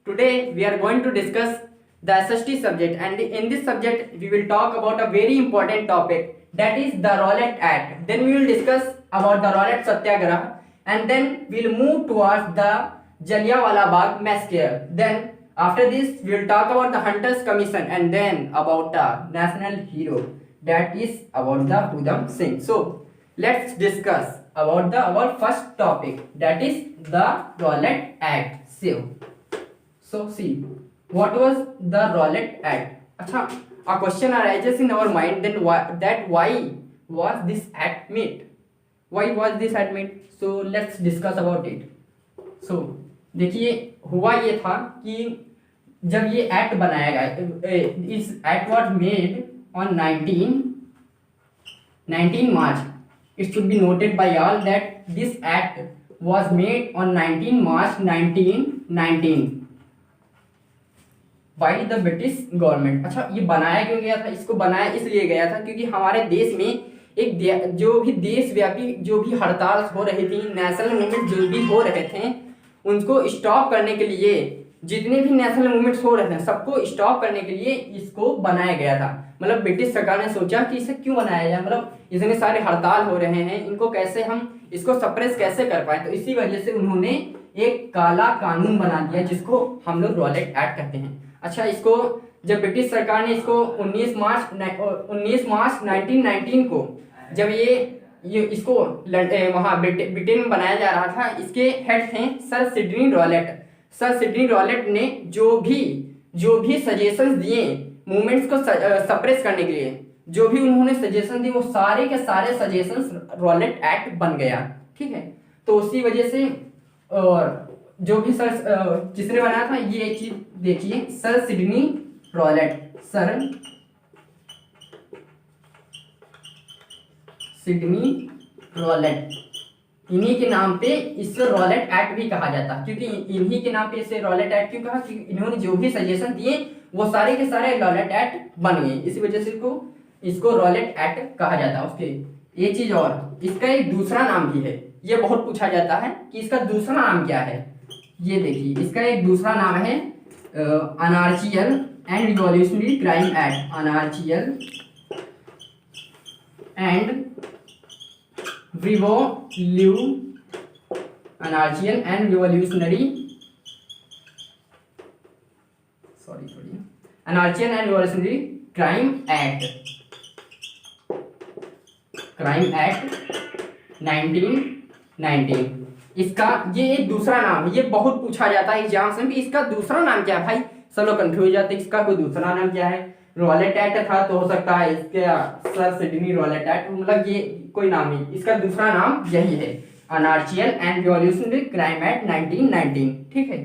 Today we are going to discuss the SST subject, and in this subject we will talk about a very important topic, that is the Rowlatt Act. Then we will discuss about the Rowlatt Satyagraha, and then we will move towards the Jallianwala Bagh massacre. Then after this we will talk about the Hunters Commission, and then about the national hero, that is about the Udham Singh. So let's discuss about our first topic, that is the Rowlatt Act. So see, what was the Rowlatt Act? Acha, a question arises in our mind, then why was this act made? Why was this act made? So let's discuss about it. So देखिए, हुआ ये था कि जब ये act बनाया गया, इस act was made on 19 March. It should be noted by all that this act was made on 19 March 1919 by the British government. अच्छा, ये बनाया क्यों गया था? इसको बनाया इसलिए गया था क्योंकि हमारे देश में एक जो भी देशव्यापी जो भी हड़ताल हो रही थी, नेशनल मूवमेंट जो भी हो रहे थे, उनको स्टॉप करने के लिए, जितने भी नेशनल मूवमेंट्स हो रहे थे सबको स्टॉप करने के लिए इसको बनाया गया था. मतलब ब्रिटिश सरकार ने सोचा कि इसे क्यों बनाया जाए, मतलब इतने सारे हड़ताल हो रहे हैं, इनको कैसे हम इसको सप्रेस कैसे कर पाए. तो इसी वजह से उन्होंने एक काला कानून बना दिया जिसको हम लोग रॉलेट एक्ट कहते हैं. अच्छा, इसको जब ब्रिटिश सरकार ने इसको 19 मार्च 1919 को जब ये इसको वहां ब्रिटेन में बनाया जा रहा था, इसके हेड थे sir Sydney Rowlatt. Sir Sydney Rowlatt ने जो भी सजेशंस दिए मूवमेंट्स को सप्रेस करने के लिए, जो भी उन्होंने सजेशन दिए, वो सारे के सारे सजेशंस रॉलेट एक्ट बन गया. ठीक है, तो उसी वजह से और जो भी सर जिसने बनाया था, ये एक चीज देखिए, sir Sydney Rowlatt. Sir Sydney Rowlatt, इन्हीं के नाम पे इसे रॉलेट एक्ट भी कहा जाता है. क्योंकि इन्हीं के नाम पे इसे रॉलेट एक्ट क्यों कहा? क्योंकि इन्होंने जो भी सजेशन दिए वो सारे के सारे रॉलेट एक्ट बन गए. इसी वजह से इसको रॉलेट एक्ट कहा जाता है. उसके ये चीज, और इसका एक दूसरा नाम भी है, ये बहुत पूछा जाता है कि इसका दूसरा नाम क्या है. ये देखिए, इसका एक दूसरा नाम है anarchical and revolutionary crime act. Anarchical and anarchical and revolutionary anarchical and revolutionary crime act 1919. इसका ये एक दूसरा नाम है, ये बहुत पूछा जाता है एग्जाम्स में, इसका दूसरा नाम क्या है भाई. सब लोग कंफ्यूज जाते हैं, इसका कोई दूसरा नाम क्या है. रॉलेट एक्ट था तो हो सकता है इसका सर सिडनी रॉलेट एक्ट, मतलब ये कोई नाम नहीं, इसका दूसरा नाम यही है, anarchical and revolutionary crime act 1919. ठीक है,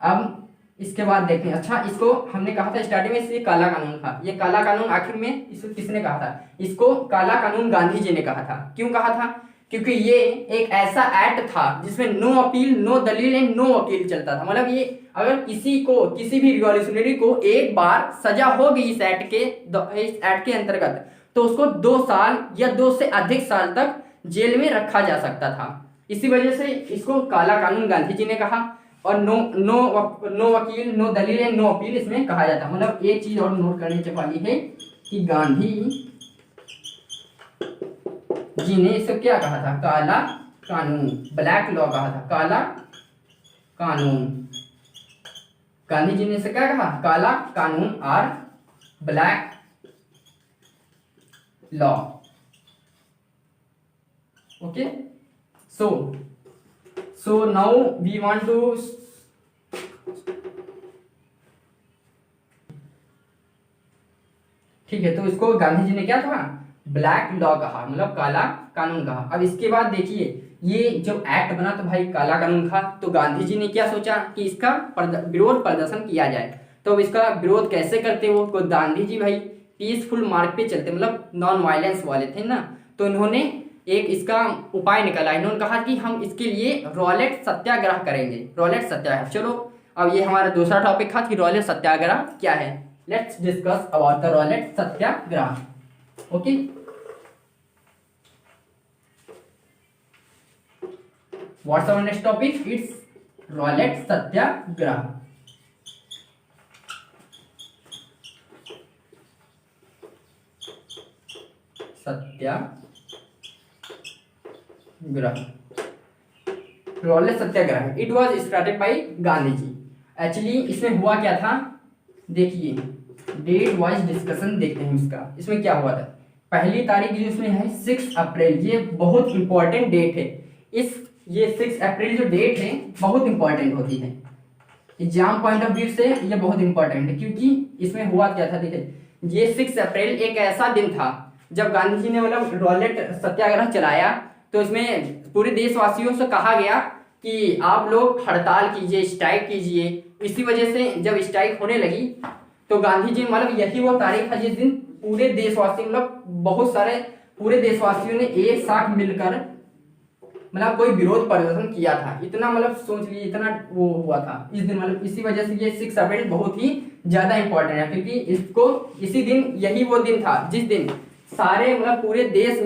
अब इसके बाद देखें. अच्छा, इसको हमने कहा था स्टार्टिंग में, ये काला कानून था. ये काला कानून आखिर में इसको किसने कहा था? इसको काला कानून गांधी जी ने कहा था. क्यों कहा था? क्योंकि ये एक ऐसा एक्ट था जिसमें नो अपील, नो दलील एंड नो वकील चलता था. मतलब ये अगर किसी भी रिवॉल्यूशनरी को एक बार सजा हो गई इस एक्ट के अंतर्गत, तो उसको 2 साल या 2 से अधिक साल तक जेल में रखा जा सकता था. इसी वजह से इसको काला कानून गांधी जी ने कहा. और नो वकील, नो दलील एंड नो अपील इसमें कहा जाता है. मतलब एक चीज और नोट करने वाली है कि गांधी जी ने इसको क्या कहा था? काला कानून, ब्लैक लॉ कहा था. काला कानून, गांधी जी ने इसे क्या कहा? काला कानून और black law. Okay, so now we want to ठीक है, तो इसको गांधी जी ने क्या कहा? ब्लैक लॉ कहा, मतलब काला कानून कहा. अब इसके बाद देखिए, ये जब एक्ट बना तो भाई काला कानून था, तो गांधी जी ने क्या सोचा कि इसका विरोध प्रदर्शन किया जाए. तो इसका विरोध कैसे करते हो? तो गांधी जी भाई पीसफुल मार्ग पे चलते, मतलब नॉन वायलेंस वाले थे ना. तो इन्होंने एक इसका उपाय निकाला. इन्होंने कहा कि हम इसके लिए रॉलेट सत्याग्रह करेंगे. रॉलेट सत्याग्रह, चलो अब ये हमारा दूसरा टॉपिक था कि रॉलेट सत्याग्रह क्या है. Let's discuss about the Rowlatt Satyagraha. Okay, what's our next topic? It's Rowlatt Satyagraha. Satyagraha, Rowlatt Satyagraha. It was started by Gandhi ji. Actually इसमें हुआ क्या था, देखिए डेट वाइज डिस्कशन देखते हैं इसका। इसमें क्या हुआ था, पहली तारीख जो इसमें है 6 अप्रैल, ये बहुत इंपॉर्टेंट डेट है। ये 6 अप्रैल जो डेट है बहुत इंपॉर्टेंट होती है एग्जाम पॉइंट ऑफ व्यू से, ये बहुत इंपॉर्टेंट है। क्योंकि इसमें हुआ क्या था, देखिए ये 6 अप्रैल एक ऐसा दिन था जब गांधी जी ने मतलब रॉलेट सत्याग्रह चलाया। तो इसमें पूरे देशवासियों से कहा गया कि आप लोग हड़ताल कीजिए, स्ट्राइक कीजिए। इसी वजह से जब स्ट्राइक होने लगी तो गांधी जी मतलब यही वो तारीख है जिस दिन पूरे देशवासी मतलब बहुत सारे पूरे देशवासियों ने एक साथ मिलकर मतलब कोई विरोध प्रदर्शन किया था। इतना मतलब सोच लीजिए, इतना वो हुआ था इस दिन। मतलब इसी वजह से ये 6 अप्रैल बहुत ही ज्यादा इंपॉर्टेंट है, क्योंकि इसको इसी दिन, यही वो दिन था जिस दिन सारे मतलब पूरे देश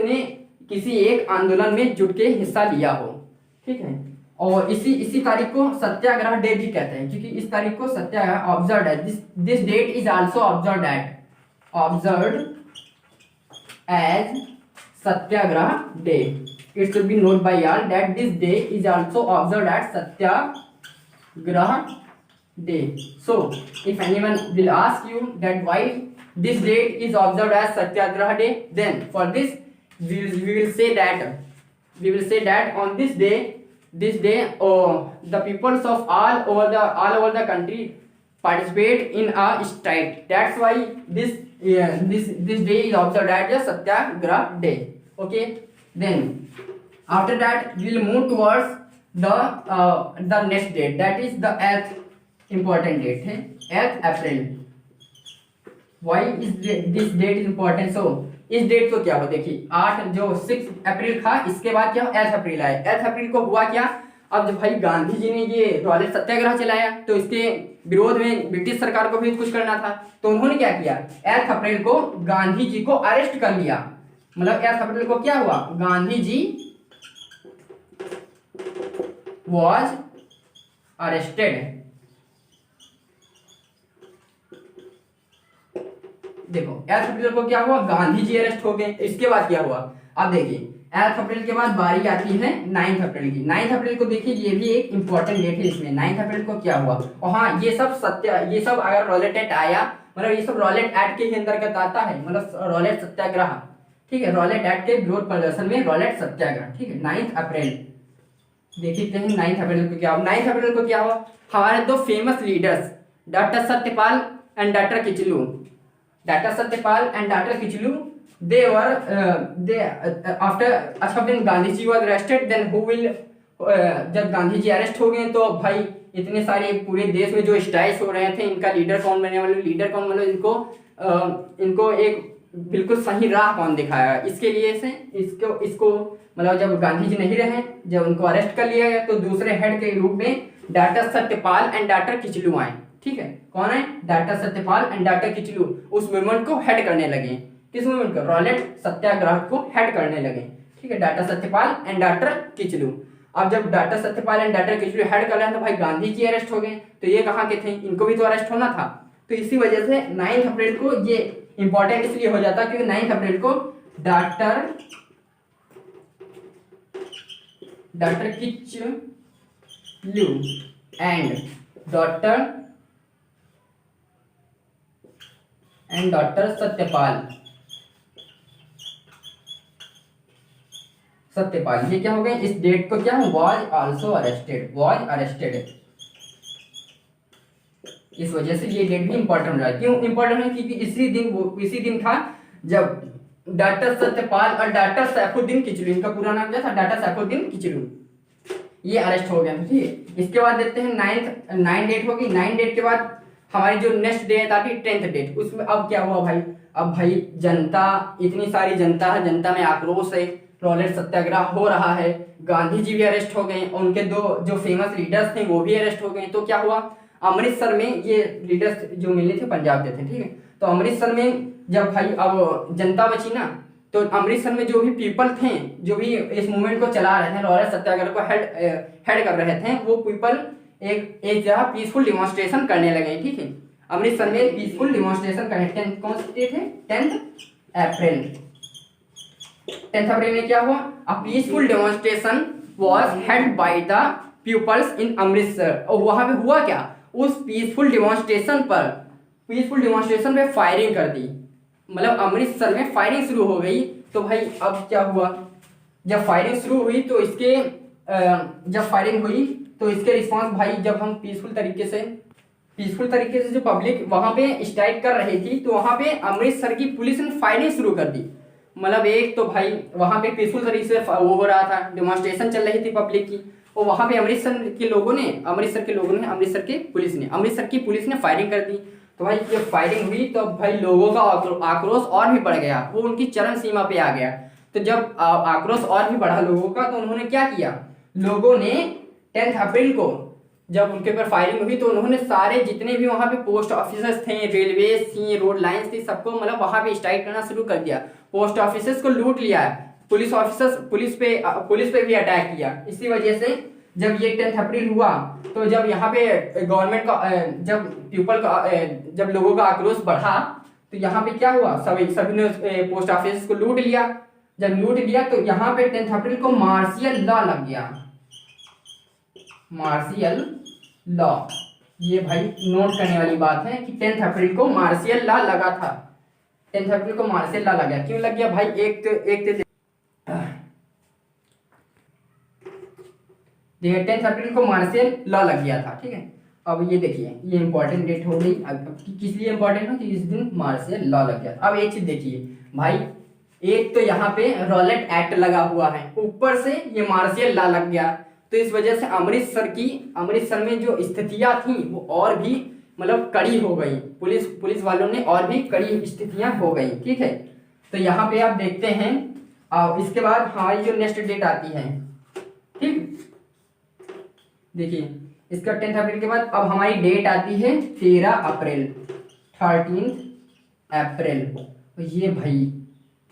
ने किसी एक आंदोलन में जुट के हिस्सा लिया हो, ठीक है। और इसी तारीख को सत्याग्रह डे भी कहते हैं, क्योंकि इस तारीख को सत्याग्रह ऑब्जर्व्ड है। This date is also observed as Satyagraha day. It should be noted by all that this day is also observed as Satyagraha Day. So, if anyone will ask you that why this date is observed as Satyagraha Day, then for this we will say that on this day, the peoples of all over the country participate in a strike. That's why this day is observed as a Satyagraha Day. Okay, then after that we will move towards the next date, that is the 8th important date है 8th April. why is this date is important? so इस date को क्या हो, देखिए 8 जो 6 अप्रैल था, इसके बाद क्या 8 अप्रैल आया। 8 अप्रैल को हुआ क्या, अब जब भाई गांधी जी ने ये रॉलेट सत्याग्रह चलाया तो इसके विरोध में ब्रिटिश सरकार को भी कुछ करना था। तो उन्होंने क्या किया, 8 अप्रैल को गांधी जी को अरेस्ट कर लिया। मतलब 8 अप्रैल को क्या हुआ, गांधी जी वॉज अरेस्टेड। देखो 8 अप्रैल को क्या हुआ, गांधी जी अरेस्ट हो गए। इसके बाद क्या हुआ, अब देखिए 8 अप्रैल के बाद बारी आती है 9 अप्रैल की। 9 अप्रैल को देखिए, ये भी एक इंपॉर्टेंट डेट है इसमें। 9 अप्रैल को क्या हुआ, और हाँ ये सब अगर रॉलेट एक्ट आया, मतलब ये सब रॉलेट एक्ट के ही अंतर्गत आता है, मतलब रॉलेट सत्याग्रह, ठीक है। रॉलेट एक्ट के विरोध प्रदर्शन में रॉलेट सत्याग्रह, ठीक है। 9 अप्रैल देखते हैं 9 अप्रैल को क्या हुआ। 9 अप्रैल को क्या हुआ, हमारे दो famous leaders doctor Satyapal and doctor Kitchlew, they after अच्छा when Gandhi ji was arrested, then who will जब गांधी जी अरेस्ट हो गए तो भाई इतने सारे पूरे देश में जो स्ट्राइक्स हो रहे थे, इनका लीडर कौन बनने वाले, लीडर कौन, मतलब इनको एक बिल्कुल सही राह कौन दिखाया। इसके लिए से इसको मतलब जब गांधी जी नहीं रहे, जब उनको अरेस्ट कर लिया गया, तो दूसरे हेड के रूप में doctor Satyapal and doctor Kitchlew आए, ठीक है। कौन है, doctor Satyapal and doctor Kitchlew उस मूवमेंट को हेड करने लगे। किस मूवमेंट को, रॉलेट सत्याग्रह को हेड करने लगे, ठीक है। Doctor Satyapal and doctor Kitchlew. अब जब doctor Satyapal and doctor Kitchlew head कर रहे हैं तो भाई गांधी जी अरेस्ट हो गए, तो ये कहाँ के थे, इनको भी तो अरेस्ट होना था। तो इसी वजह से 9 अप्रैल को ये इंपॉर्टेंट इसलिए हो जाता क्योंकि 9 अप्रैल को doctor Kitchlew and doctor Satyapal ये क्या हो गए, इस डेट को क्या है, वॉज अरेस्टेड। इस वजह से ये डेट भी इंपॉर्टेंट रहा। क्यों इंपॉर्टेंट है, क्योंकि इसी दिन था जब डॉक्टर सत्यपाल और डॉक्टर सैफुद्दीन किचलू, इनका पूरा नाम क्या था, डॉक्टर सैफुद्दीन किचलू, ये अरेस्ट हो गए थे, ठीक है। इसके बाद देखते हैं 9 डेट होगी। 9 डेट के बाद हमारी जो नेक्स्ट डेट आती है 10th डेट। उसमें अब क्या हुआ भाई, अब भाई जनता, इतनी सारी जनता है, जनता में आक्रोश है, रॉलेट सत्याग्रह हो रहा है, गांधी जी भी अरेस्ट हो गए और उनके दो जो फेमस लीडर्स थे वो भी अरेस्ट हो गए। तो क्या हुआ, अमृतसर में ये लीडर्स जो मिले थे पंजाब के थे, ठीक है। तो अमृतसर में जब भाई अब जनता बची ना, तो अमृतसर में जो भी पीपल थे, जो भी इस मूवमेंट को चला रहे थे, रॉलेट सत्याग्रह को हेड कर रहे थे, वो पीपल एक जगह पीसफुल डिमॉन्स्ट्रेशन करने लगे, ठीक है। अमृतसर में पीसफुल डिमॉन्स्ट्रेशन करे। कौन सी डेट है? 10 अप्रैल। 10 अप्रैल में क्या हुआ? A peaceful demonstration was held by the peoples in Amritsar. और वहां पे हुआ क्या? उस पीसफुल डेमोन्स्ट्रेशन पे फायरिंग कर दी। मतलब अमृतसर में फायरिंग शुरू हो गई। तो भाई अब क्या हुआ? जब फायरिंग शुरू हुई तो इसके रिस्पॉन्स भाई, जब हम पीसफुल तरीके से जो पब्लिक वहां पे स्ट्राइक कर रही थी, तो वहां पे अमृतसर की पुलिस ने फायरिंग शुरू कर दी। मतलब एक तो भाई वहां पे पीसफुल तरीके से वो हो रहा था, डेमोन्स्ट्रेशन चल रही थी पब्लिक की, और वहां पे अमृतसर की पुलिस ने फायरिंग कर दी। तो भाई ये फायरिंग हुई तो भाई लोगों का आक्रोश और भी बढ़ गया, वो उनकी चरम सीमा पे आ गया। तो जब आक्रोश और भी बढ़ा लोगों का, तो उन्होंने क्या किया? लोगों ने 10 अप्रैल को जब उनके ऊपर फायरिंग हुई, तो उन्होंने सारे जितने भी वहां पे पोस्ट ऑफिसर्स थे, रेलवे थी, रोड लाइंस थी, सबको मतलब वहां पे स्ट्राइक करना शुरू कर दिया। पोस्ट ऑफिसर्स को लूट लिया है। पुलिस पे भी अटैक किया। इसी वजह से जब ये 10 अप्रैल हुआ, तो जब यहाँ पे गवर्नमेंट का जब लोगों का आक्रोश बढ़ा, तो यहाँ पे क्या हुआ? सभी ने पोस्ट ऑफिस को लूट लिया। जब लूट लिया तो यहाँ पे 10 अप्रैल को मार्शियल लॉ लग गया। मार्शियल लॉ, ये भाई नोट करने वाली बात है कि 10 अप्रैल को मार्शियल लॉ लगा था। 10 अप्रैल को मार्शियल लॉ लग गया। क्यों लग गया भाई? देखिए 10 अप्रैल को मार्शियल लॉ लग गया था, ठीक है। अब ये देखिए, ये इंपॉर्टेंट डेट हो गई। अब किस लिए इंपॉर्टेंट है? कि इस दिन मार्शियल लॉ लग गया। अब एक चीज देखिए भाई, एक तो यहाँ पे रॉलेट एक्ट लगा हुआ है, ऊपर से ये मार्शियल लॉ लग गया। तो इस वजह से अमृतसर में जो स्थितियां थी वो और भी मतलब कड़ी हो गई। पुलिस वालों ने और भी कड़ी स्थितियां हो गई, ठीक है। तो यहाँ पे आप देखते हैं, और इसके बाद हमारी जो नेक्स्ट डेट आती है, ठीक, देखिए इसका 10 अप्रैल के बाद अब हमारी डेट आती है 13 अप्रैल, 13 अप्रैल। तो ये भाई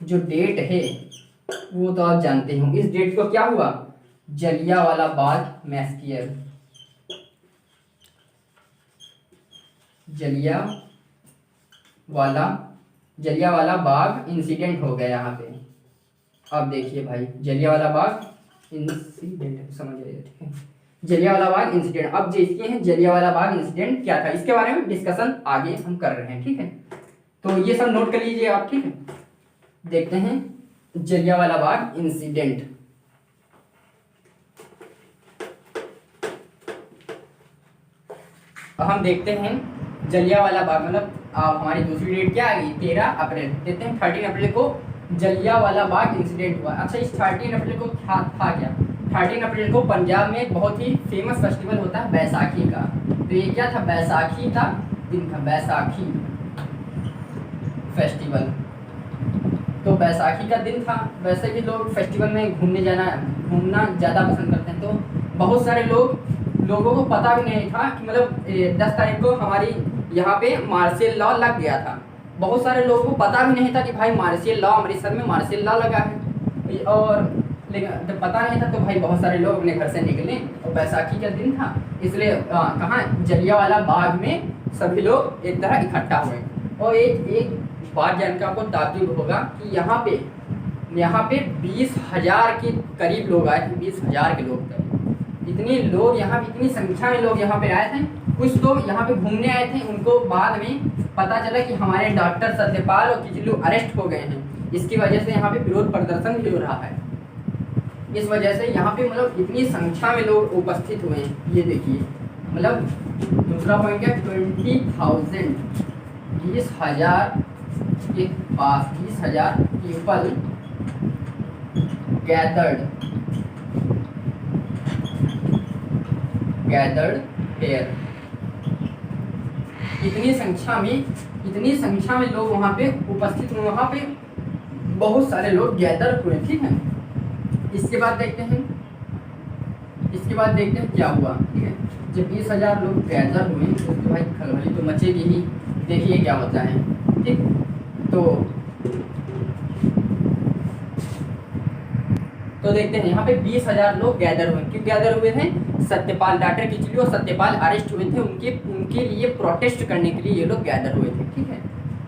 जो डेट है वो तो आप जानते हो। इस डेट को क्या हुआ? जलियांवाला बाग मैसेकर, जलियांवाला बाग इंसिडेंट हो गया यहाँ पे। अब देखिए भाई, जलियांवाला बाग इंसिडेंट समझ रहे, ठीक है। जलियांवाला बाग इंसिडेंट, अब देखिए हैं जलियांवाला बाग इंसिडेंट क्या था, इसके बारे में डिस्कशन आगे हम कर रहे हैं, ठीक है। तो ये सब नोट कर लीजिए आप, ठीक है। देखते हैं जलियांवाला बाग इंसिडेंट। अब हम देखते हैं जलियांवाला बाग, मतलब हमारी दूसरी डेट क्या आ गई? 13 अप्रैल। देखते हैं 13 अप्रैल को जलियांवाला बाग इंसिडेंट हुआ। अच्छा, इस 13 अप्रैल को था क्या? 13 अप्रैल को पंजाब में एक बहुत ही फेमस फेस्टिवल होता है बैसाखी का। तो ये क्या था? बैसाखी का दिन था, बैसाखी फेस्टिवल। तो बैसाखी का दिन था। वैसे भी लोग फेस्टिवल में घूमना ज़्यादा पसंद करते हैं। तो बहुत सारे लोगों को पता भी नहीं था कि मतलब 10 तारीख को हमारी यहाँ पे मार्शियल लॉ लग गया था। बहुत सारे लोगों को पता भी नहीं था कि भाई मार्शियल लॉ, अमृतसर में मार्शियल लॉ लगा है। और लेकिन जब पता नहीं था तो भाई बहुत सारे लोग अपने घर से निकले, और बैसाखी का दिन था, इसलिए कहाँ जलियांवाला बाग में सभी लोग एक तरह इकट्ठा हुए। और एक बात जानकर आपको ताज्जुब होगा कि यहाँ पे 20,000 के करीब लोग आए थे। 20,000 के लोग थे। इतनी संख्या में लोग यहाँ पे आए थे। कुछ लोग यहाँ पे घूमने आए थे, उनको बाद में पता चला कि हमारे डॉक्टर सत्यपाल और किचलू अरेस्ट हो गए हैं। इसकी वजह से यहाँ पे विरोध प्रदर्शन भी हो रहा है। इस वजह से यहाँ पे मतलब इतनी संख्या में लोग उपस्थित हुए हैं। ये देखिए, मतलब दूसरा पॉइंट है 20,000, 20,000 के पास 20,000 पीपल गैदर्ड here। इतनी संख्या में लोग वहाँ पे उपस्थित हुए। वहाँ पे बहुत सारे लोग गैदर हुए, ठीक है। इसके बाद देखते हैं क्या हुआ, ठीक है। जब 20,000 लोग गैदर हुए तो भाई खलबली तो मचेगी ही। देखिए क्या होता है, ठीक। तो देखते हैं यहाँ पे 20,000 लोग गैदर हुए। क्यों गैदर हुए थे? सत्यपाल, डॉक्टर किचलू और सत्यपाल अरेस्ट हुए थे। उनके लिए प्रोटेस्ट करने के लिए ये लोग गैदर हुए थे। ठीक है,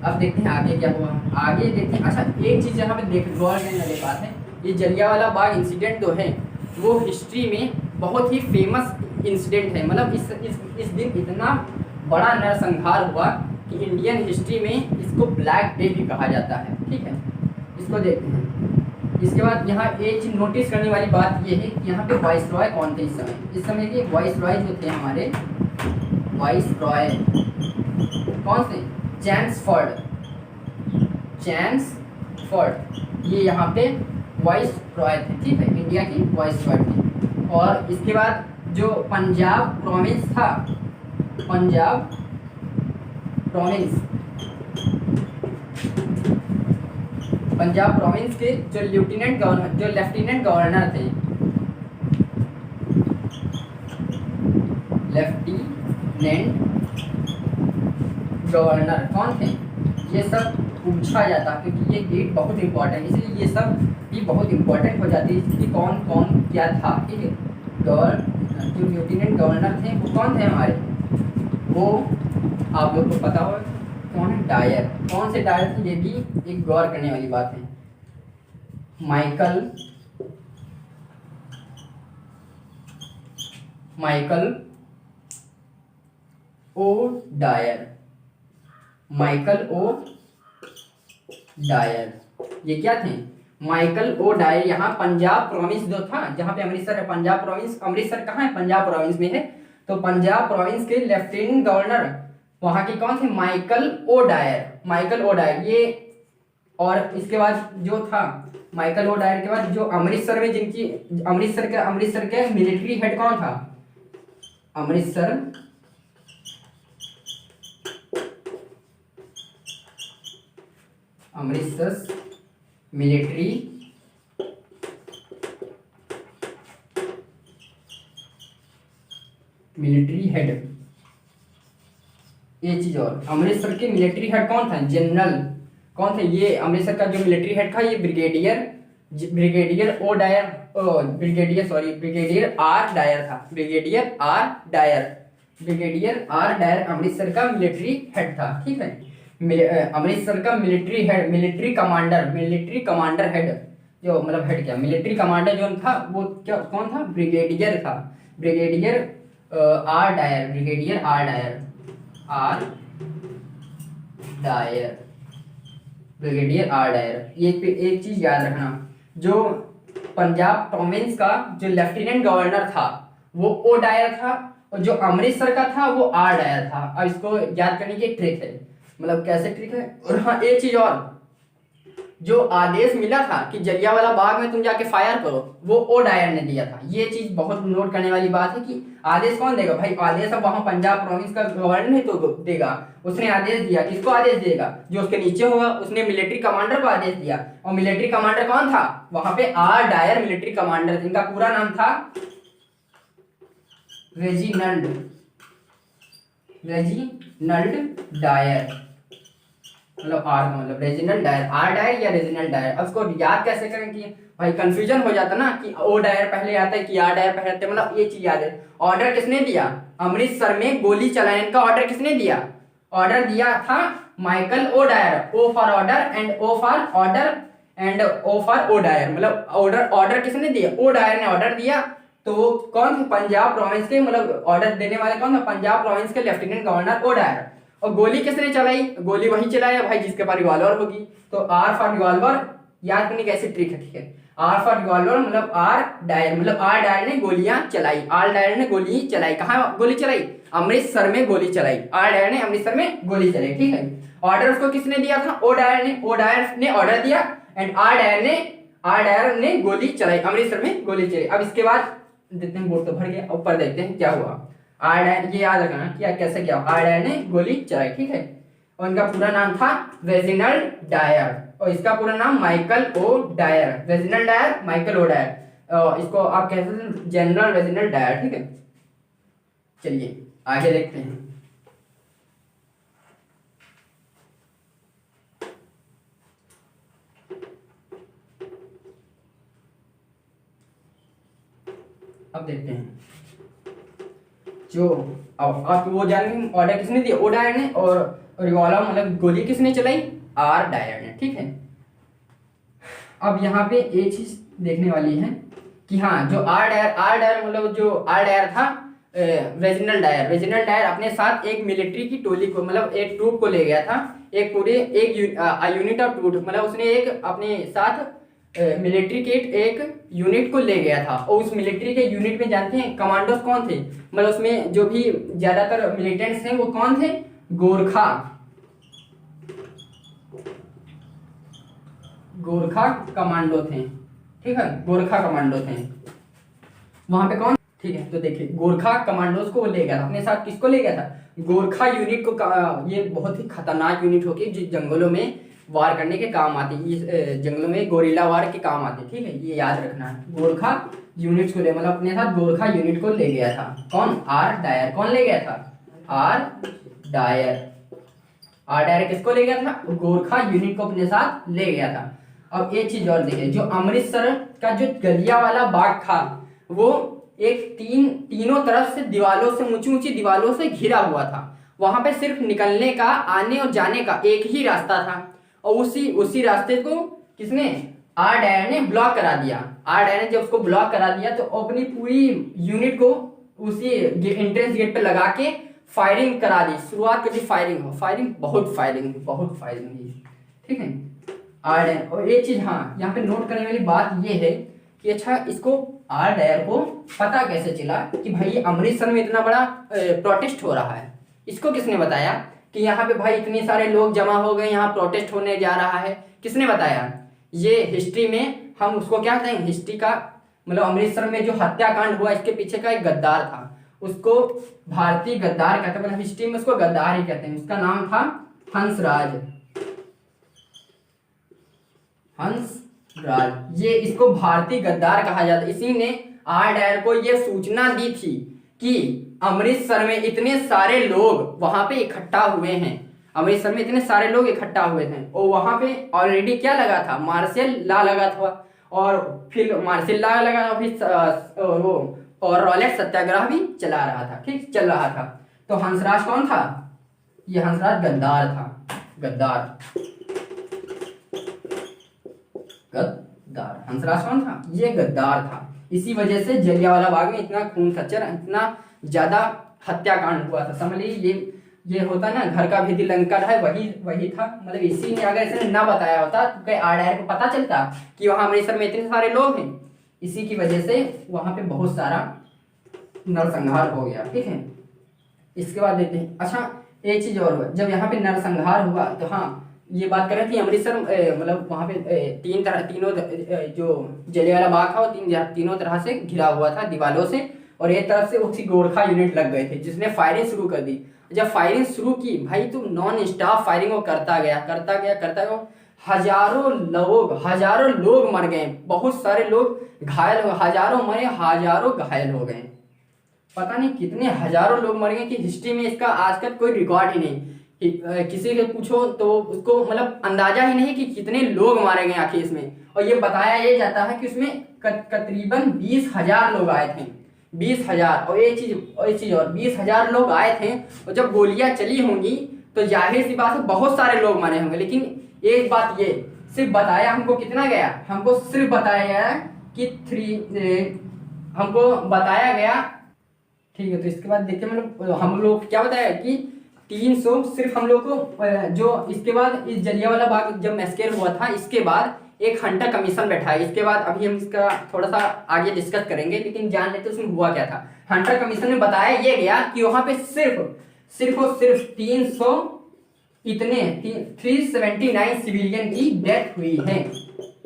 अब देखते हैं आगे क्या हुआ। आगे देखते हैं। अच्छा, एक चीज़ यहाँ पे देख गौर करने वाली बात है, ये जलियांवाला बाग इंसिडेंट जो है वो हिस्ट्री में बहुत ही फेमस इंसिडेंट है। मतलब इस दिन इतना बड़ा नरसंहार हुआ कि इंडियन हिस्ट्री में इसको ब्लैक डे भी कहा जाता है। ठीक है, इसको देखते हैं। इसके बाद यहाँ एक चीज नोटिस करने वाली बात ये है कि यहाँ पे वाइस रॉय कौन थे इस समय के वाइस रॉय जो थे हमारे वाइस रॉय कौन थे? चैम्सफोर्ड ये यहाँ पे वाइस रॉय थे। ठीक है, इंडिया की वाइस रॉय थे। और इसके बाद जो पंजाब प्रोविंस था, पंजाब प्रोविंस के जो लेफ्टिनेंट गवर्नर थे, लेफ्टिनेंट गवर्नर कौन थे? ये सब पूछा जाता क्योंकि ये डेट बहुत इंपॉर्टेंट, इसलिए ये सब भी बहुत इंपॉर्टेंट हो जाती है कि कौन कौन क्या था। ठीक है, जो लेफ्टिनेंट गवर्नर थे वो कौन थे हमारे? वो आप लोग को पता होगा कौन है? डायर। कौन से डायर थे? ये भी एक गौर करने वाली बात है। Michael O'Dwyer. ये क्या थे? Michael O'Dwyer. यहाँ पंजाब प्रोविंस जो था, जहाँ पे अमृतसर है, पंजाब प्रोविंस, अमृतसर कहाँ है? पंजाब प्रोविंस में है। तो पंजाब प्रोविंस के लेफ्टिनेंट गवर्नर वहाँ के कौन थे? माइकल ओ डायर ये। और इसके बाद जो था माइकल ओ डायर के बाद जो अमृतसर में जिनकी अमृतसर के मिलिट्री हेड कौन था? Amritsar military head. ये चीज और अमृतसर के मिलिट्री हेड कौन था? जनरल कौन थे? ये अमृतसर का जो मिलिट्री हेड था ये ब्रिगेडियर आर डायर था। ब्रिगेडियर आर डायर अमृतसर का मिलिट्री हेड था। ठीक है, अमृतसर का मिलिट्री कमांडर हेड, जो मतलब हेड क्या, मिलिट्री कमांडर जो था वो क्या कौन था? ब्रिगेडियर था। Brigadier R Dyer. ये एक चीज याद रखना, जो पंजाब प्रोविंस का जो लेफ्टिनेंट गवर्नर था वो ओ डायर था, और जो अमृतसर का था वो आर डायर था। अब इसको याद करने की एक ट्रिक है, मतलब कैसे ट्रिक है। और हाँ, एक चीज और, जो आदेश मिला था कि जलियांवाला बाग में तुम जाके फायर करो, वो ओ डायर ने दिया था। ये चीज बहुत नोट करने वाली बात है कि आदेश कौन देगा भाई? आदेश अब वहां पंजाब प्रोविंस का गवर्नर नहीं तो देगा, उसने आदेश दिया। किसको आदेश देगा? जो उसके नीचे होगा, उसने मिलिट्री कमांडर को आदेश दिया। और मिलिट्री कमांडर कौन था वहां पे? आर डायर मिलिट्री कमांडर, जिनका पूरा नाम था रेजिनल्ड डायर। मतलब आर का मतलब रेजिनल डायर, आर डायर या रेजिनल डायर। अब उसको याद कैसे करें कि भाई कंफ्यूजन हो जाता ना कि ओ डायर पहले आता है कि आर डायर पहले आता है। मतलब ये चीज याद है। ऑर्डर किसने दिया? अमृतसर में गोली चलाने का ऑर्डर किसने दिया? ऑर्डर दिया था Michael O'Dwyer. O for order and O for O'Dwyer. मतलब ऑर्डर किसने दिया? ओ डायर ने ऑर्डर दिया। तो वो कौन थे? पंजाब प्रोविंस के, मतलब ऑर्डर देने वाले कौन था? पंजाब प्रोविंस के लेफ्टिनेंट गवर्नर ओ डायर। और गोली किसने चलाई? गोली वही चलाया भाई जिसके पास रिवॉल्वर होगी। तो आर फॉर रिवॉल्वर याद करने की ऐसी ट्रिक है। ठीक है, आर फॉर रिवॉल्वर मतलब आर डायर ने गोलियां चलाई। आर डायर ने गोली चलाई। कहाँ गोली चलाई? अमृतसर में गोली चलाई। आर डायर ने अमृतसर में गोली चलाई। ठीक है, ऑर्डर उसको किसने दिया था? ओ डायर ने ऑर्डर दिया एंड आर डायर ने गोली चलाई, अमृतसर में गोली चलाई। अब इसके बाद देखते हैं, बोर्ड तो भर गया, ऊपर देखते हैं क्या हुआ। आर डायर, ये याद रखना क्या कैसे क्या, आर डायर ने गोली चलाई। ठीक है, और इनका पूरा नाम था रेजिनल्ड डायर, और इसका पूरा नाम Michael O'Dwyer. Reginald Dyer, Michael O'Dwyer, इसको आप कह सकते हैं जनरल रेजिनल्ड डायर। ठीक है, चलिए आगे देखते हैं। अब देखते हैं जो अब वो जानेंगे ऑर्डर किसने दिया, ओ डायर ने, और ये वाला मतलब गोली किसने चलाई, आर डायर ने। ठीक है, अब यहाँ पे एक चीज देखने वाली है कि हाँ जो आर डायर मतलब जो आर डायर था, रेजिनल डायर अपने साथ एक मिलिट्री की टोली को मतलब एक ट्रूप को ले गया था, एक पूरे एक यूनिट ऑफ ट्रूप मतलब उसने एक अपने साथ मिलिट्री के एक यूनिट को ले गया था। और उस मिलिट्री के यूनिट में जानते हैं कमांडोज कौन थे, मतलब उसमें जो भी ज्यादातर मिलिटेंट्स हैं वो कौन थे, गोरखा कमांडो थे। ठीक है, गोरखा कमांडो थे वहां पे कौन। ठीक है, तो देखिए गोरखा कमांडोज को ले गया था अपने साथ, किसको ले गया था, गोरखा यूनिट को। ये बहुत ही खतरनाक यूनिट होती है जो जंगलों में वार करने के काम आती है, ये जंगलों में गोरिल्ला वार के काम आती है। ठीक है, ये याद रखना है, गोरखा यूनिट को ले मतलब अपने साथ गोरखा यूनिट को ले गया था कौन, आर डायर। कौन ले गया था, आर डायर। आर डायर किसको ले गया था, गोरखा यूनिट को अपने साथ ले गया था। अब एक चीज और देखिए, जो अमृतसर का जो जलियांवाला बाग था वो एक तीनों तरफ से दीवालों से, ऊंची ऊंची दीवालों से घिरा हुआ था। वहां पे सिर्फ निकलने का, आने और जाने का एक ही रास्ता था, और उसी रास्ते को किसने, आर डायर ने ब्लॉक करा दिया। आर डायर ने जब उसको ब्लॉक करा दिया तो अपनी पूरी यूनिट को उसी एंट्रेंस गेट पे लगा के फायरिंग करा दी, शुरुआत कर दी फायरिंग, बहुत फायरिंग हुई। ठीक है, आर डायर। और एक चीज हाँ यहाँ पे नोट करने वाली बात ये है कि अच्छा इसको आर डायर को पता कैसे चला कि भाई अमृतसर में इतना बड़ा प्रोटेस्ट हो रहा है। इसको किसने बताया कि यहाँ पे भाई इतने सारे लोग जमा हो गए, यहाँ प्रोटेस्ट होने जा रहा है, किसने बताया। ये हिस्ट्री में हम उसको क्या कहते हैं, हिस्ट्री का मतलब अमृतसर में जो हत्याकांड हुआ इसके पीछे का एक गद्दार था, उसको भारतीय गद्दार कहते हैं, मतलब हिस्ट्री में उसको गद्दार ही कहते हैं। उसका नाम था हंसराज। ये इसको भारतीय गद्दार कहा जाता है। इसी ने आर डायर को ये सूचना दी थी कि अमृतसर में इतने सारे लोग वहां पे इकट्ठा हुए हैं, अमृतसर में इतने सारे लोग इकट्ठा हुए थे, और वहां पे ऑलरेडी क्या लगा था, मार्शल लॉ लगा था, और फिर मार्शल लॉ लगा था, फिर वो और रॉलेट सत्याग्रह भी चला रहा था। ठीक, चल रहा था। तो हंसराज कौन था, ये हंसराज गद्दार था, गद्दार हंसराज कौन था, ये गद्दार था। इसी वजह से जलियांवाला बाग में इतना खून खच्चर, इतना ज्यादा हत्याकांड हुआ था। समझ लीजिए ये होता ना घर का भेदी लंका है, वही था। मतलब इसी ने अगर इसने ना बताया होता तो क्या आर डायर को पता चलता कि वहां अमृतसर में इतने सारे लोग हैं। इसी की वजह से वहां पे बहुत सारा नरसंहार हो गया। ठीक है, इसके बाद देखते हैं। अच्छा एक चीज और हुआ, जब यहाँ पे नरसंहार हुआ तो हाँ ये बात कर रहे थे अमृतसर मतलब वहां पे तीनों जो जलियांवाला बाग था वो तीनों तरह से घिरा हुआ था दीवालों से, और एक तरफ से उसी गोरखा यूनिट लग गए थे जिसने फायरिंग शुरू कर दी। जब फायरिंग शुरू की भाई तो नॉन स्टॉप फायरिंग वो करता गया, हजारों लोग मर गए, बहुत सारे लोग घायल हो, हजारों मरे, हजारों घायल हो गए। पता नहीं कितने हजारों लोग मर गए कि हिस्ट्री में इसका आज तक कोई रिकॉर्ड ही नहीं। किसी से पूछो तो उसको मतलब अंदाजा ही नहीं कि कितने लोग मारे गए आखिर इसमें। और ये बताया ये जाता है कि उसमें करीबन 20,000 लोग आए थे, 20,000। और एक चीज और 20,000 लोग आए थे, और जब गोलियां चली होंगी तो जाहिर सी बात है बहुत सारे लोग मारे होंगे। लेकिन एक बात ये सिर्फ बताया हमको कितना गया, हमको सिर्फ बताया गया कि हमको बताया गया। ठीक है, तो इसके बाद देखिए मतलब हम लोग क्या बताया कि 300 सिर्फ हम लोग को जो इसके बाद इस जलियांवाला बाग जब मैस्केर हुआ था इसके बाद एक हंटर कमीशन बैठा है। इसके बाद अभी हम इसका थोड़ा सा आगे डिस्कस करेंगे, लेकिन जान लेते उसमें हुआ क्या था। हंटर कमीशन में बताया ये गया कि वहां पे सिर्फ और सिर्फ 379 सिविलियन की डेथ हुई है।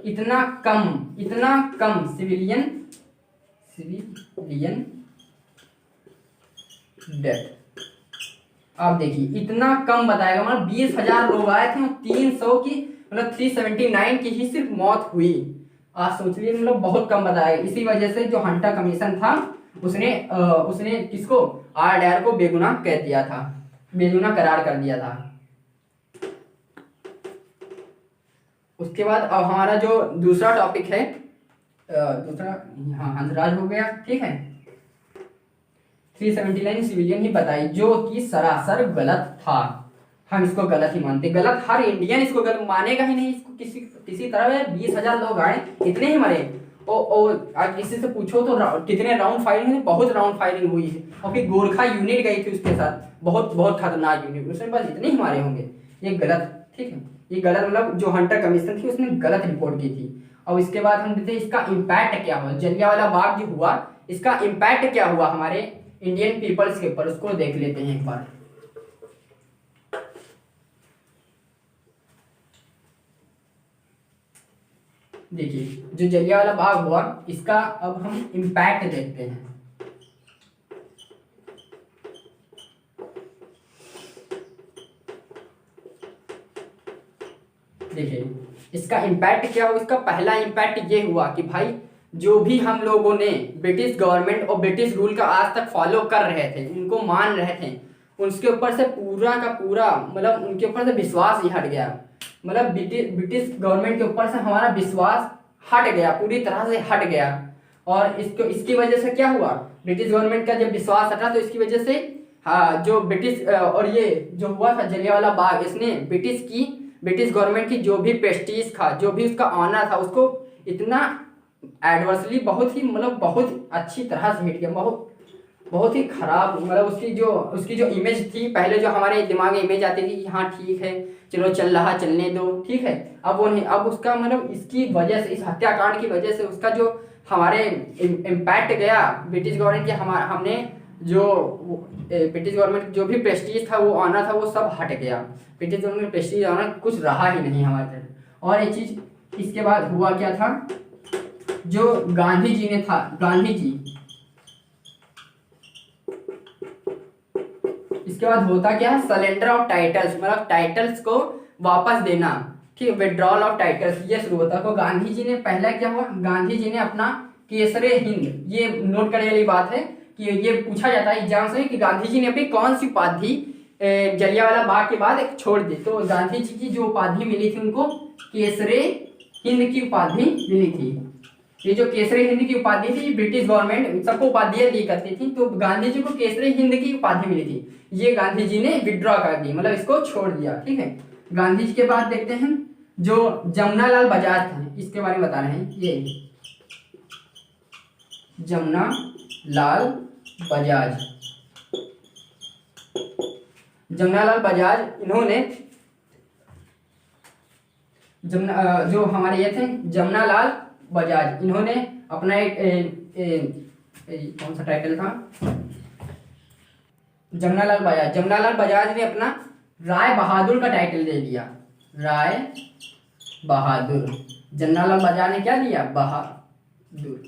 इतना कम सिविलियन डेथ। आप देखिए इतना कम बताएगा, मतलब 20,000 लोग आए थे, 300 की मतलब 379 की ही सिर्फ मौत हुई। आप सोचिए मतलब बहुत कम बताएगा। इसी वजह से जो हंटर कमीशन था उसने किसको, आर डायर को बेगुनाह कह दिया था, बेगुनाह करार कर दिया था। उसके बाद अब हमारा जो दूसरा टॉपिक है, दूसरा हाँ हंसराज हो गया। ठीक है, 379 सिविलियन ही बताई, जो कि सरासर गलत था। हम इसको गलत ही मानते, गलत, हर इंडियन इसको गलत मानेगा ही नहीं। इसको किसी तरह 20,000 लोग आए, इतने ही मरे। आज किसी से पूछो तो कितने राउंड फायरिंग हुई, बहुत राउंड फायरिंग हुई है। और फिर गोरखा यूनिट गई थी उसके साथ, बहुत बहुत खतरनाक यूनिट, उसमें बस इतने ही मारे होंगे। ये गलत, ठीक है, ये गलत, मतलब जो हंटर कमीशन थी उसने गलत रिपोर्ट की थी। और इसके बाद हम देखते हैं इसका इम्पैक्ट क्या हुआ, जलियांवाला बाग जो हुआ, इसका इम्पैक्ट क्या हुआ हमारे इंडियन पीपल्स के ऊपर, उसको देख लेते हैं एक बार। देखिए, जो जलियांवाला बाग हुआ, इसका अब हम इम्पैक्ट देखते हैं। देखिए, इसका इम्पैक्ट क्या हुआ, इसका पहला इम्पैक्ट ये हुआ कि भाई जो भी हम लोगों ने ब्रिटिश गवर्नमेंट और ब्रिटिश रूल का आज तक फॉलो कर रहे थे, उनको मान रहे थे, उसके ऊपर से पूरा का पूरा, मतलब उनके ऊपर से विश्वास ही हट गया। मतलब ब्रिटिश गवर्नमेंट के ऊपर से हमारा विश्वास हट गया, पूरी तरह से हट गया। और इसकी वजह से क्या हुआ, ब्रिटिश गवर्नमेंट का जब विश्वास हटा तो इसकी वजह से हाँ, जो ब्रिटिश और ये जो हुआ था जलियांवाला बाग, इसने ब्रिटिश गवर्नमेंट की जो भी प्रेस्टीज था, जो भी उसका ऑनर था, उसको इतना एडवर्सली, बहुत ही, मतलब बहुत अच्छी तरह से हिट किया, बहुत ही खराब, मतलब उसकी जो इमेज थी, पहले जो हमारे दिमाग में इमेज आती थी कि हाँ ठीक है, चलो चल रहा, चलने दो, ठीक है, अब वो नहीं, अब उसका मतलब इसकी वजह से, इस हत्याकांड की वजह से उसका जो हमारे इम्पैक्ट गया ब्रिटिश गवर्नमेंट के, हमने जो ब्रिटिश गवर्नमेंट जो भी प्रेस्टीज था, वो ऑनर था, वो सब हट गया। ब्रिटिश गवर्नमेंट प्रेस्टीज ऑनर कुछ रहा ही नहीं हमारे तरफ। और ये चीज इसके बाद हुआ क्या था, जो गांधी जी ने था, गांधी जी, इसके बाद होता क्या है, सरेंडर ऑफ टाइटल्स, मतलब टाइटल्स को वापस देना, ठीक है, विड्रॉल ऑफ टाइटल्स, ये शुरू होता है। तो गांधी जी ने पहला क्या हुआ, गांधी जी ने अपना केसरे हिंद, ये नोट करने वाली बात है कि ये पूछा जाता है एग्जाम से कि गांधी जी ने अपनी कौन सी उपाधि जलियांवाला बाग के बाद एक छोड़ दी। तो गांधी जी की जो उपाधि मिली थी, उनको केसरे हिंद की उपाधि मिली थी। ये जो केसरी हिंद की उपाधि थी, ब्रिटिश गवर्नमेंट सबको उपाधियां दी करती थी, तो गांधी जी को केसरी हिंद की उपाधि मिली थी, ये गांधी जी ने विड्रॉ कर दी, मतलब इसको छोड़ दिया, ठीक है। गांधी जी के बाद देखते हैं जो जमुनालाल बजाज थे, इसके बारे में बता रहे हैं। ये जमुनालाल बजाज, जमुनालाल बजाज, इन्होंने जो हमारे ये थे जमुनालाल बजाज, इन्होंने अपना कौन सा टाइटल था, जमुनालाल बजाज ने अपना राय बहादुर का टाइटल दे दिया, राय बहादुर। जमुनालाल बजाज ने क्या दिया, बहादुर,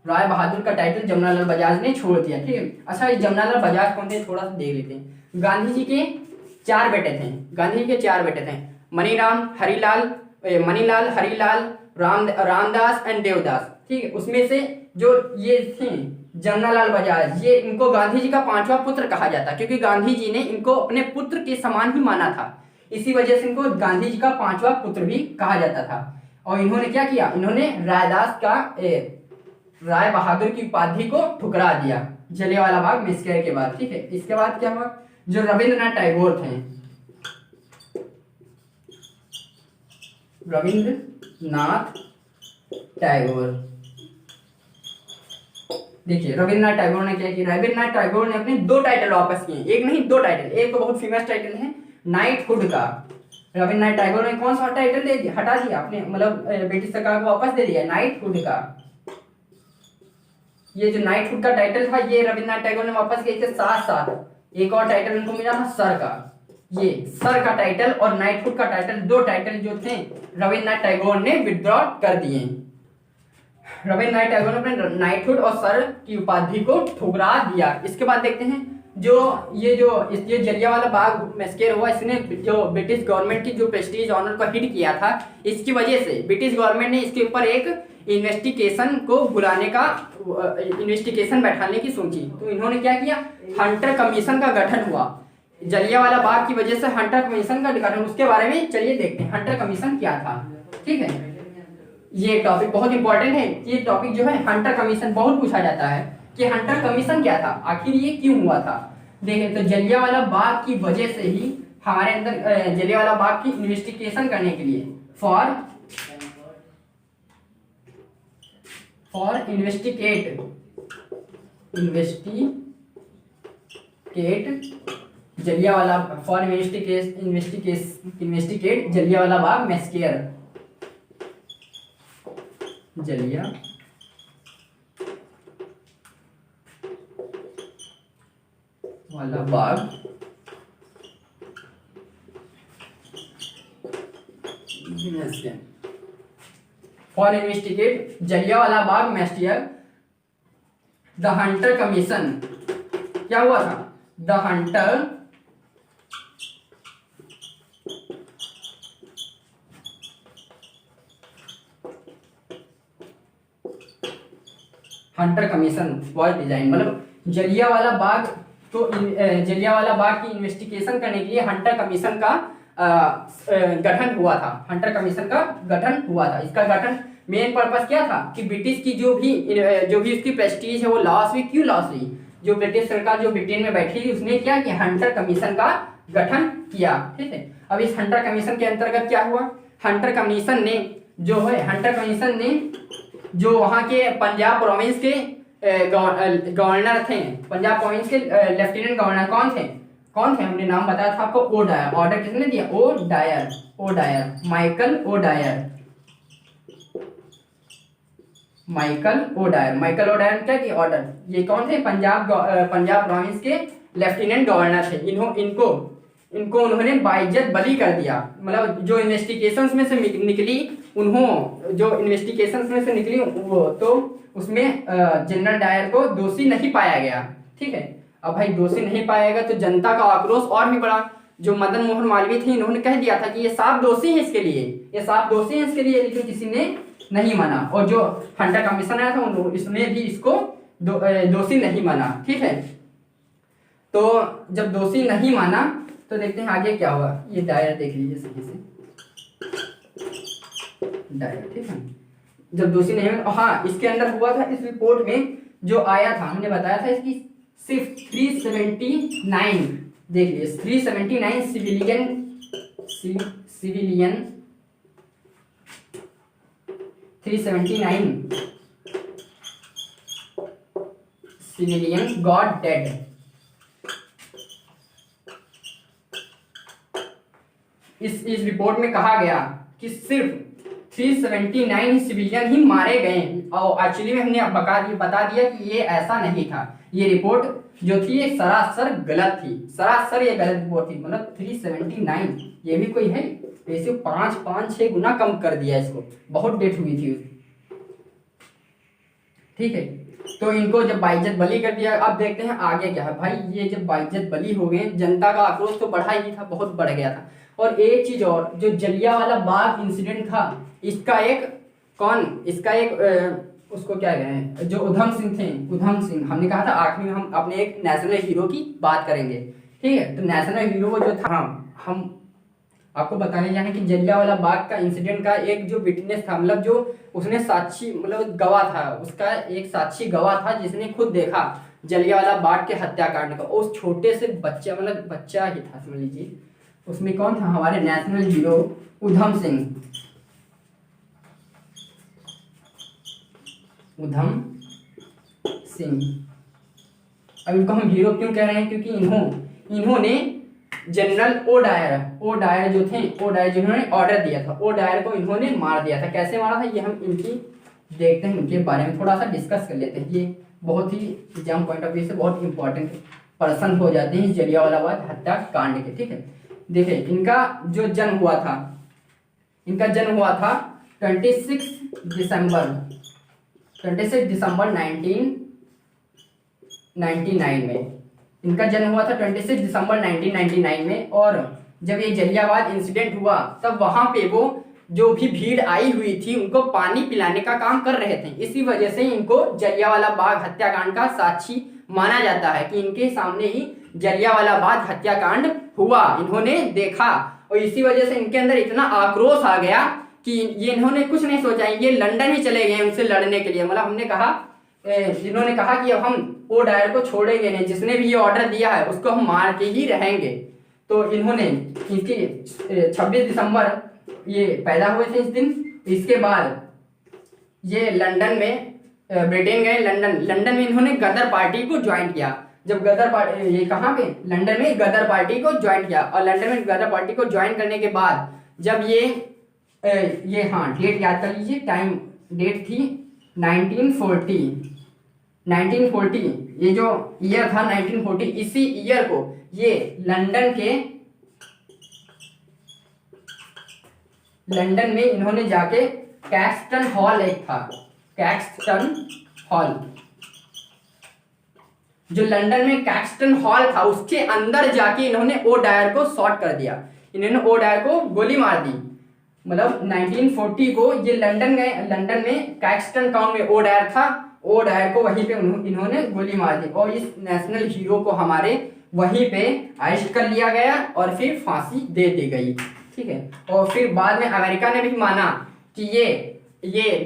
राय बहादुर का टाइटल जमुनालाल बजाज ने छोड़ दिया, ठीक है। अच्छा, ये जमुनालाल बजाज कौन थे, थोड़ा सा देख लेते हैं। गांधी जी के 4 बेटे थे, गांधी जी के 4 बेटे थे, मणिलाल, हरिलाल, रामदास एंड देवदास, ठीक है। उसमें से जो ये थे जमुनालाल बजाज, ये इनको गांधी जी का 5वां पुत्र कहा जाता, क्योंकि गांधी जी ने इनको अपने पुत्र के समान ही माना था, इसी वजह से इनको गांधी जी का 5वां पुत्र भी कहा जाता था। और इन्होंने क्या किया, इन्होंने राय बहादुर की उपाधि को ठुकरा दिया जलियांवाला बाग मैसेकर के बाद, ठीक है। इसके बाद क्या हुआ, जो रविंद्रनाथ टैगोर थे, रविंद्रनाथ टैगोर, देखिए रविंद्रनाथ टैगोर ने क्या किया, रविंद्रनाथ टैगोर ने अपने 2 टाइटल वापस किए, एक नहीं 2 टाइटल। एक तो बहुत फेमस टाइटल है नाइटहुड का, रविंद्रनाथ टैगोर ने कौन सा टाइटल दे दिया, हटा दिया अपने, मतलब ब्रिटिश सरकार को वापस दे दिया, नाइटहुड का। ये जो नाइटहुड का टाइटल था, ये रविंद्रनाथ टैगोर ने वापस किया। इसके साथ साथ एक और टाइटल उनको मिला था, सर का। ये सर का टाइटल और नाइटहुड का टाइटल, 2 टाइटल जो थे रविंद्रनाथ टैगोर ने विड्रॉ कर दिए। रविंद्रनाथ टैगोर ने अपने नाइटहुड और सर की उपाधि को ठुकरा दिया। इसके बाद देखते हैं जो जलियांवाला बाग मैसेकर हुआ, इसने जो ब्रिटिश गवर्नमेंट की जो प्रेस्टीज ऑनर को हिट किया था, इसकी वजह से ब्रिटिश गवर्नमेंट ने इसके ऊपर एक इन्वेस्टिगेशन को बुलाने का, इन्वेस्टिगेशन बैठाने की सोची। तो इन्होंने क्या किया, हंटर कमीशन का गठन हुआ। जलियांवाला बाग की वजह से हंटर कमीशन का गठन, उसके बारे में चलिए देखते हैं हंटर कमीशन क्या था, ठीक है। ये टॉपिक बहुत इंपॉर्टेंट है। ये टॉपिक जो है हंटर कमीशन बहुत पूछा जाता है कि हंटर कमीशन क्या था, आखिर ये क्यों हुआ था। देखें तो जलियांवाला बाग की वजह से ही हमारे अंदर जलियांवाला बाग की इन्वेस्टिगेशन करने के लिए for investigate Jallianwala for investigate Jallianwala Bagh massacre, Jallianwala Bagh for investigate Jallianwala Bagh massacre the Hunter commission. क्या हुआ था? The Hunter commission was design, मतलब जलियांवाला बाग तो जलियांवाला बाग की इन्वेस्टिगेशन करने के लिए हंटर कमीशन का गठन हुआ था। हंटर कमीशन का गठन हुआ था। इसका गठन मेन पर्पस क्या था कि ब्रिटिश की जो भी उसकी प्रेस्टीज है वो लॉस हुई। क्यों लॉस हुई? जो ब्रिटिश सरकार जो ब्रिटेन में बैठी थी उसने क्या किया? हंटर कमीशन का गठन किया। ठीक है, अब इस हंटर कमीशन के अंतर्गत क्या हुआ? हंटर कमीशन ने जो वहां के पंजाब प्रोविंस के गवर्नर थे, पंजाब प्रोविंस के लेफ्टिनेंट गवर्नर कौन थे? हमने नाम बताया था आपको, ओडायर। ऑर्डर किसने दिया? ओडायर, माइकल ओडायर क्या किया ऑर्डर? ये कौन थे? पंजाब प्रोविंस के लेफ्टिनेंट गवर्नर थे। इनको उन्होंने बाइज्जत बरी कर दिया। मतलब जो इन्वेस्टिगेशंस में से निकली वो तो उसमें जनरल डायर को दोषी नहीं पाया गया। ठीक है, अब भाई दोषी नहीं पाया गया तो जनता का आक्रोश और भी बढ़ा। जो मदन मोहन मालवीय थे इन्होंने कह दिया था कि ये साफ दोषी है इसके लिए, लेकिन किसी ने नहीं माना। और जो हंटर कमीशन आया था इसने भी इसको दोषी नहीं माना। ठीक है, तो जब दोषी नहीं माना तो देखते हैं आगे क्या हुआ। ये डायर देख लीजिए सही से, डायर। ठीक है, जब दोषी नहीं माना, हाँ इसके अंदर हुआ था, इस रिपोर्ट में जो आया था हमने बताया था इसकी सिर्फ 379 देख लीजिए, 379 सिविलियन गॉट डेड। इस रिपोर्ट में कहा गया कि सिर्फ 379 सिविलियन ही मारे गए। और एक्चुअली में हमने बता दिया कि ये ऐसा नहीं था। ये रिपोर्ट जो थी ये सरासर गलत थी, ये गलत रिपोर्ट थी। मतलब 379 ये भी कोई है? वैसे 5-6 गुना कम कर दिया इसको, बहुत डेथ हुई थी उसकी। ठीक है, तो इनको जब बाइज्जत बरी कर दिया, अब देखते हैं आगे क्या है। भाई ये जब बाइज्जत बरी हो गए, जनता का आक्रोश तो बढ़ा ही था, बहुत बढ़ गया था। और एक चीज और, जो जलियांवाला बाग इंसिडेंट था इसका एक उसको क्या कहें, जो उधम सिंह हमने कहा था आखिर में हम अपने एक नेशनल हीरो की बात करेंगे। ठीक है, तो नेशनल हीरो जो था हम आपको बताने जाए कि जलियांवाला बाग का इंसिडेंट का एक जो विटनेस था, मतलब जो उसने साक्षी मतलब गवाह था, उसका एक साक्षी गवाह था जिसने खुद देखा जलियांवाला बाग के हत्याकांड को। उस छोटे से बच्चा ही था समझ लीजिए। उसमें कौन था? हमारे नेशनल हीरो उधम सिंह। अब इनको हम हीरो क्यों कह रहे हैं? क्योंकि इन्होंने जनरल ओडायर जिन्होंने ऑर्डर दिया था, ओडायर को इन्होंने मार दिया था। कैसे मारा था ये हम इनकी देखते हैं, इनके बारे में थोड़ा सा डिस्कस कर लेते हैं। ये बहुत ही एग्जाम पॉइंट ऑफ व्यू से बहुत इंपॉर्टेंट पर्सन हो जाते हैं जलियांवाला बाग हत्याकांड के। ठीक है, देखिए इनका जन्म हुआ था 26 दिसंबर 1999 में। इनका जन्म हुआ था 26 दिसंबर 1999 में। और जब ये जलियांवाला इंसिडेंट हुआ तब वहां पे वो जो भी भीड़ आई हुई थी उनको पानी पिलाने का काम कर रहे थे। इसी वजह से इनको जलियांवाला बाग हत्याकांड का साक्षी माना जाता है कि इनके सामने ही जलियांवाला बाग हत्याकांड हुआ, इन्होंने देखा। और इसी वजह से इनके अंदर इतना आक्रोश आ गया कि ये इन्होंने कुछ नहीं सोचा, ये लंदन ही चले गए उनसे लड़ने के लिए। मतलब हमने कहा, इन्होंने कहा कि अब हम ओ डायर को छोड़ेंगे नहीं, जिसने भी ये ऑर्डर दिया है उसको हम मार के ही रहेंगे। तो इन्होंने इनकी 26 दिसंबर ये पैदा हुए थे इस दिन। इसके बाद ये लंदन में ब्रिटेन गए, लंदन में इन्होंने गदर पार्टी को ज्वाइन किया। जब गदर पार्टी, ये कहाँ पे, लंदन में गदर पार्टी को ज्वाइन किया। और लंदन में गदर पार्टी को ज्वाइन करने के बाद जब ये हाँ डेट याद कर लीजिए, टाइम डेट थी 1940, ये जो ईयर था 1940, इसी ईयर को ये लंदन में इन्होंने जाके कैक्सटन हॉल, एक था कैक्सटन हॉल, जो लंदन में कैक्सटन हॉल था उसके अंदर जाके इन्होंने ओ डायर को शॉट कर दिया। इन्होंने ओ डायर को गोली मार दी। मतलब 1940 को ये लंदन गए, लंदन में कैक्सटन टाउन में ओ डायर था, ओ डायर को वहीं पे इन्होंने गोली मार दी। और इस नेशनल हीरो को हमारे वहीं पे अरेस्ट कर लिया गया और फिर फांसी दे दी गई। ठीक है। और फिर बाद में अमेरिका ने भी माना कि ये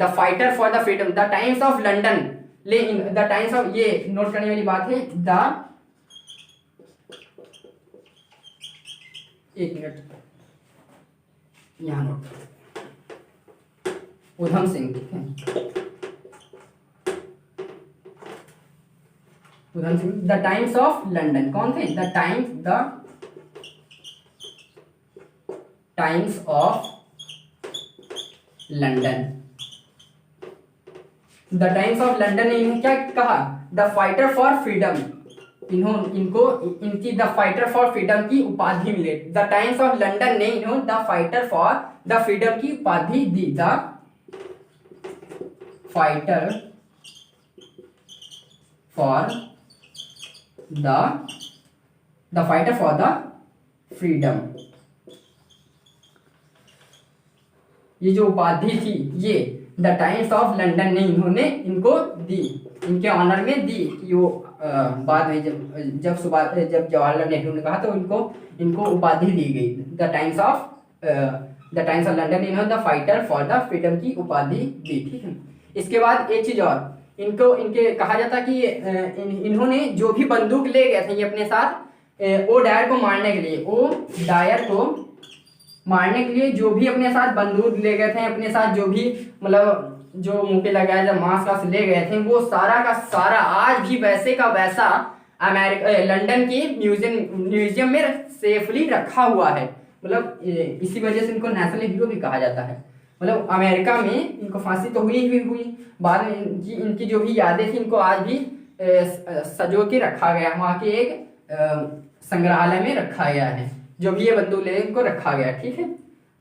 the fighter for the freedom, the Times of London, the Times of, ये नोट करने वाली बात है, एक मिनट यहाँ नोट, उधम सिंह, ठीक है, Udham Singh, the Times of London, कौन थे, the Times of London. The Times of London ने इन्हें क्या कहा, द फाइटर फॉर फ्रीडम, इनकी द फाइटर फॉर फ्रीडम की उपाधि मिले। द टाइम्स ऑफ लंदन ने इन्होंने the fighter for the freedom की उपाधि दी, the fighter for the freedom, ये जो उपाधि थी ये द टाइम्स ऑफ लंदन ने इन्होंने इनको दी, इनके ऑनर में दी। कि वो बाद में जब जवाहरलाल नेहरू ने कहा तो इनको उपाधि दी गई, द टाइम्स ऑफ लंदन ने इन्होंने the fighter for the freedom की उपाधि दी। ठीक है। इसके बाद एक चीज और, इनके कहा जाता कि इन्होंने जो भी बंदूक ले गए थे ये अपने साथ ओ डायर को मारने के लिए, ओ डायर को मारने के लिए जो भी अपने साथ बंदूक ले गए थे, अपने साथ जो भी मतलब जो मुंह पे लगाया जब मास्क ले गए थे, वो सारा का सारा आज भी वैसे का वैसा लंदन की म्यूजियम में सेफली रखा हुआ है। मतलब इसी वजह से इनको नेशनल हीरो भी कहा जाता है। मतलब अमेरिका में इनको फांसी तो हुई, बाद में इनकी जो भी यादें थी इनको आज भी सजो के रखा गया, वहाँ के एक संग्रहालय में रखा गया है, जो भी ये बंदूक ले इनको रखा गया। ठीक है।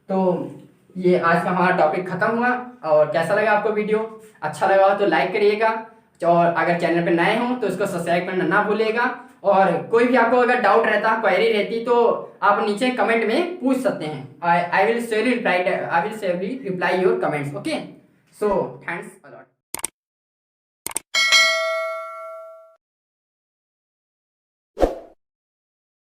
तो ये आज का हमारा टॉपिक खत्म हुआ। और कैसा लगा आपको वीडियो, अच्छा लगा हो तो लाइक करिएगा, और अगर चैनल पे नए हो तो इसको सब्सक्राइब करना ना भूलिएगा। और कोई भी आपको अगर डाउट रहता, क्वेरी रहती, तो आप नीचे कमेंट में पूछ सकते हैं। I will surely reply your comments. Okay, so thanks a lot.